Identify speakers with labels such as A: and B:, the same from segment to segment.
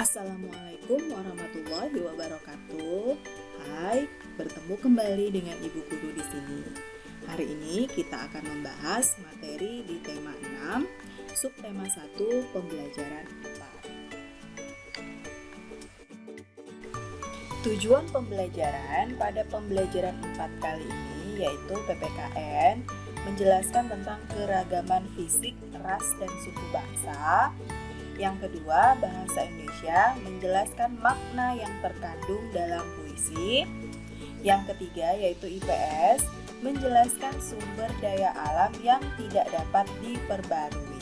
A: Assalamualaikum warahmatullahi wabarakatuh. Hai, bertemu kembali dengan Ibu Guru di sini. Hari ini kita akan membahas materi di tema 6, subtema 1, pembelajaran 4. Tujuan pembelajaran pada pembelajaran 4 kali ini yaitu PPKN menjelaskan tentang keragaman fisik, ras, dan suku bangsa. Yang kedua, bahasa Indonesia menjelaskan makna yang terkandung dalam puisi. Yang ketiga, yaitu IPS, menjelaskan sumber daya alam yang tidak dapat diperbarui.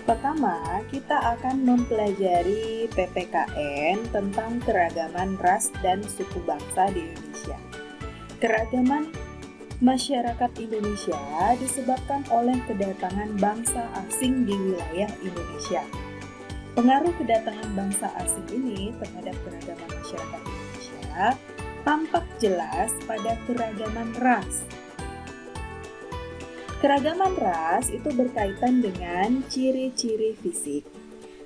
A: Pertama, kita akan mempelajari PPKN tentang keragaman ras dan suku bangsa di Indonesia. Keragaman masyarakat Indonesia disebabkan oleh kedatangan bangsa asing di wilayah Indonesia. Pengaruh kedatangan bangsa asing ini terhadap keragaman masyarakat Indonesia tampak jelas pada keragaman ras. Keragaman ras itu berkaitan dengan ciri-ciri fisik,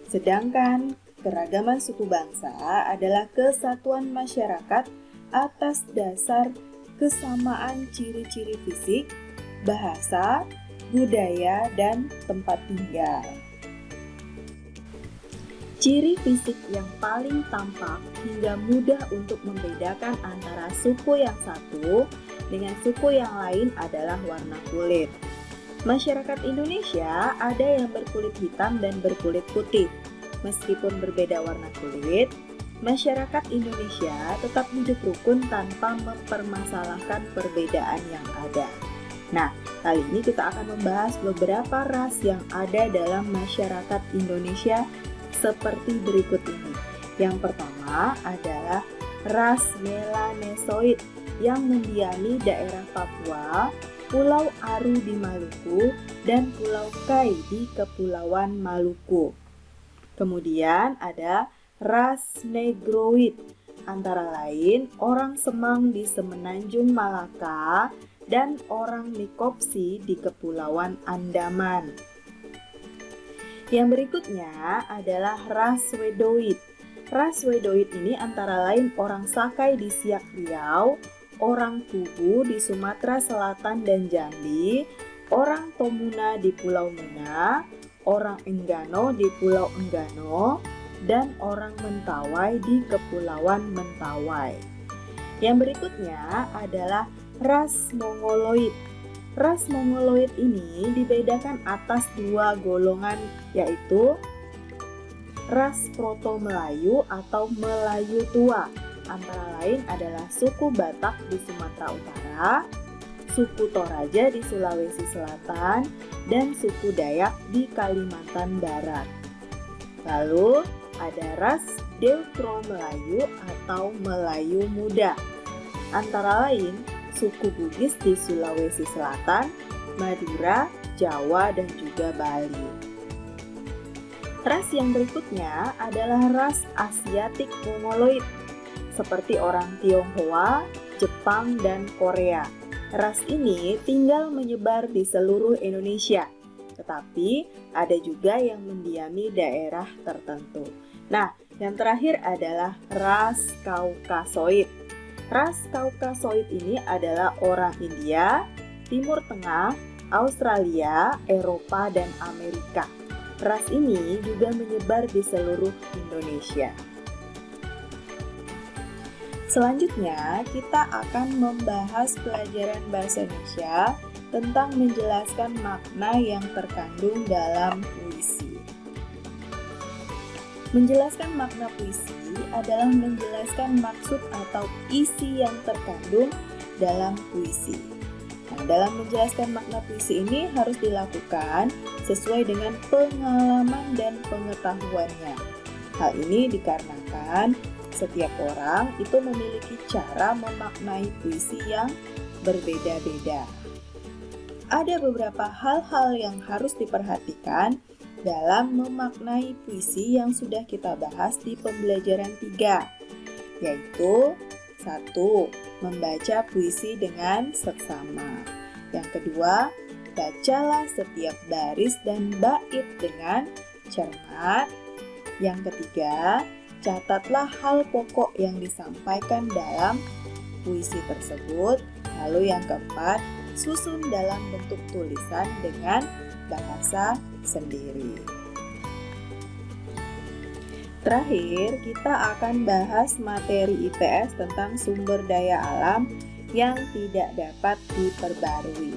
A: sedangkan keragaman suku bangsa adalah kesatuan masyarakat atas dasar kesamaan ciri-ciri fisik, bahasa, budaya, dan tempat tinggal. Ciri fisik yang paling tampak hingga mudah untuk membedakan antara suku yang satu dengan suku yang lain adalah warna kulit. Masyarakat Indonesia ada yang berkulit hitam dan berkulit putih. Meskipun berbeda warna kulit, masyarakat Indonesia tetap hidup rukun tanpa mempermasalahkan perbedaan yang ada. Nah, kali ini kita akan membahas beberapa ras yang ada dalam masyarakat Indonesia seperti berikut ini. Yang pertama adalah ras Melanesoid yang mendiami daerah Papua, Pulau Aru di Maluku, dan Pulau Kai di Kepulauan Maluku. Kemudian ada ras Negroid, antara lain orang Semang di Semenanjung Malaka dan orang Nikopsi di Kepulauan Andaman. Yang berikutnya adalah ras Wedoid. Ras Wedoid ini antara lain orang Sakai di Siak Riau, orang Tubu di Sumatera Selatan dan Jambi, orang Tomuna di Pulau Muna, orang Enggano di Pulau Enggano, dan orang Mentawai di Kepulauan Mentawai. Yang berikutnya adalah ras Mongoloid. Ras Mongoloid ini dibedakan atas dua golongan, yaitu ras Proto-Melayu atau Melayu Tua. Antara lain adalah suku Batak di Sumatera Utara, suku Toraja di Sulawesi Selatan, dan suku Dayak di Kalimantan Barat. Lalu ada ras Deutero Melayu atau Melayu Muda. Antara lain suku Bugis di Sulawesi Selatan, Madura, Jawa, dan juga Bali. Ras yang berikutnya adalah ras Asiatik Mongoloid, seperti orang Tionghoa, Jepang, dan Korea. Ras ini tinggal menyebar di seluruh Indonesia, tetapi ada juga yang mendiami daerah tertentu. Nah, yang terakhir adalah ras Kaukasoid. Ras Kaukasoid ini adalah orang India, Timur Tengah, Australia, Eropa, dan Amerika. Ras ini juga menyebar di seluruh Indonesia. Selanjutnya, kita akan membahas pelajaran bahasa Indonesia tentang menjelaskan makna yang terkandung dalam puisi. Menjelaskan makna puisi adalah menjelaskan maksud atau isi yang terkandung dalam puisi. Nah, dalam menjelaskan makna puisi ini harus dilakukan sesuai dengan pengalaman dan pengetahuannya. Hal ini dikarenakan setiap orang itu memiliki cara memaknai puisi yang berbeda-beda. Ada beberapa hal-hal yang harus diperhatikan dalam memaknai puisi yang sudah kita bahas di pembelajaran 3, yaitu 1. Membaca puisi dengan seksama. Yang kedua, bacalah setiap baris dan bait dengan cermat. Yang ketiga, catatlah hal pokok yang disampaikan dalam puisi tersebut. Lalu yang keempat, susun dalam bentuk tulisan dengan bahasa sendiri. Terakhir, kita akan bahas materi IPS tentang sumber daya alam yang tidak dapat diperbarui.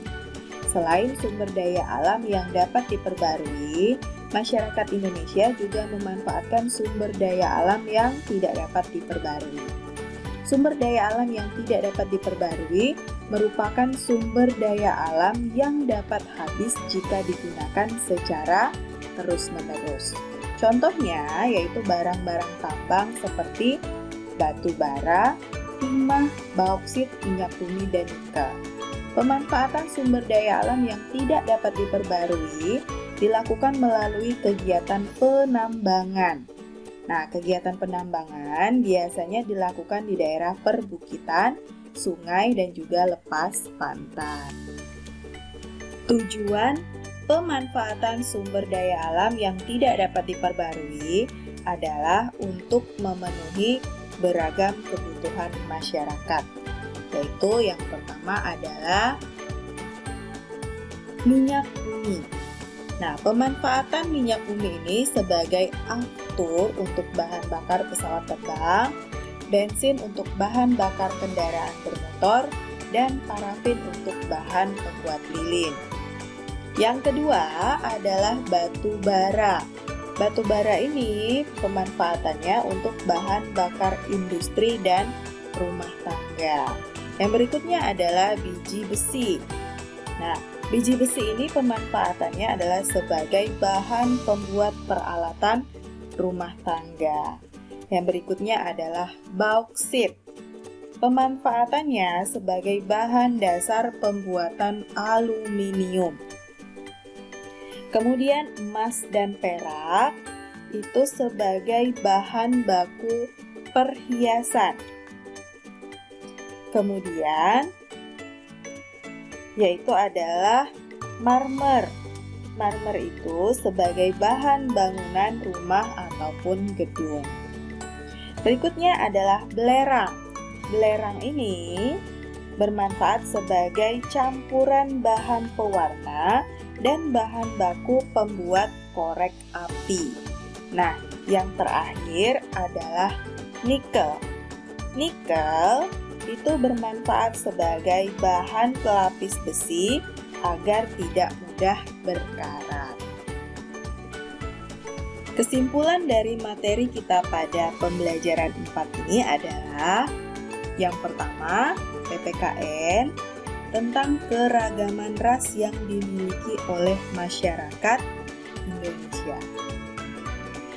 A: Selain sumber daya alam yang dapat diperbarui, masyarakat Indonesia juga memanfaatkan sumber daya alam yang tidak dapat diperbarui. Sumber daya alam yang tidak dapat diperbarui merupakan sumber daya alam yang dapat habis jika digunakan secara terus-menerus. Contohnya yaitu barang-barang tambang seperti batu bara, timah, bauksit, minyak bumi, dan nikel. Pemanfaatan sumber daya alam yang tidak dapat diperbarui dilakukan melalui kegiatan penambangan. Nah, kegiatan penambangan biasanya dilakukan di daerah perbukitan, sungai, dan juga lepas pantai. Tujuan pemanfaatan sumber daya alam yang tidak dapat diperbarui adalah untuk memenuhi beragam kebutuhan masyarakat, yaitu yang pertama adalah minyak bumi. Nah, pemanfaatan minyak bumi ini sebagai aftur untuk bahan bakar pesawat terbang, bensin untuk bahan bakar kendaraan bermotor, dan parafin untuk bahan pembuat lilin. Yang kedua adalah batu bara. Batu bara ini pemanfaatannya untuk bahan bakar industri dan rumah tangga. Yang berikutnya adalah biji besi. Nah, biji besi ini pemanfaatannya adalah sebagai bahan pembuat peralatan rumah tangga. Yang berikutnya adalah bauksit. Pemanfaatannya sebagai bahan dasar pembuatan aluminium. Kemudian emas dan perak itu sebagai bahan baku perhiasan. Kemudian yaitu adalah marmer. Marmer itu sebagai bahan bangunan rumah ataupun gedung. Berikutnya adalah belerang. Belerang ini bermanfaat sebagai campuran bahan pewarna dan bahan baku pembuat korek api. Nah, yang terakhir adalah nikel. Nikel itu bermanfaat sebagai bahan pelapis besi agar tidak mudah berkarat. Kesimpulan dari materi kita pada pembelajaran 4 ini adalah yang pertama, PPKN tentang keragaman ras yang dimiliki oleh masyarakat Indonesia.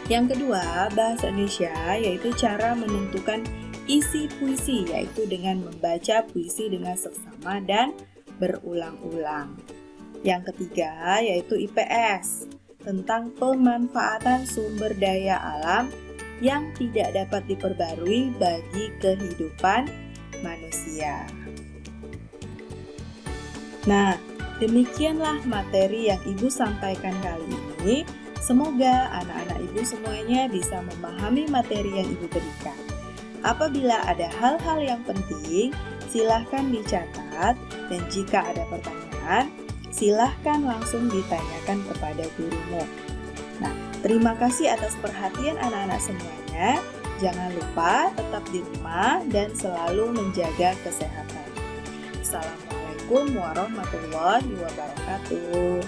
A: Yang kedua, bahasa Indonesia yaitu cara menentukan isi puisi, yaitu dengan membaca puisi dengan seksama dan berulang-ulang. Yang ketiga, yaitu IPS tentang pemanfaatan sumber daya alam yang tidak dapat diperbarui bagi kehidupan manusia. Nah, demikianlah materi yang Ibu sampaikan kali ini. Semoga anak-anak Ibu semuanya bisa memahami materi yang Ibu berikan. Apabila ada hal-hal yang penting, silahkan dicatat, dan jika ada pertanyaan, silahkan langsung ditanyakan kepada gurumu. Nah, terima kasih atas perhatian anak-anak semuanya. Jangan lupa tetap di rumah dan selalu menjaga kesehatan. Assalamualaikum warahmatullahi wabarakatuh.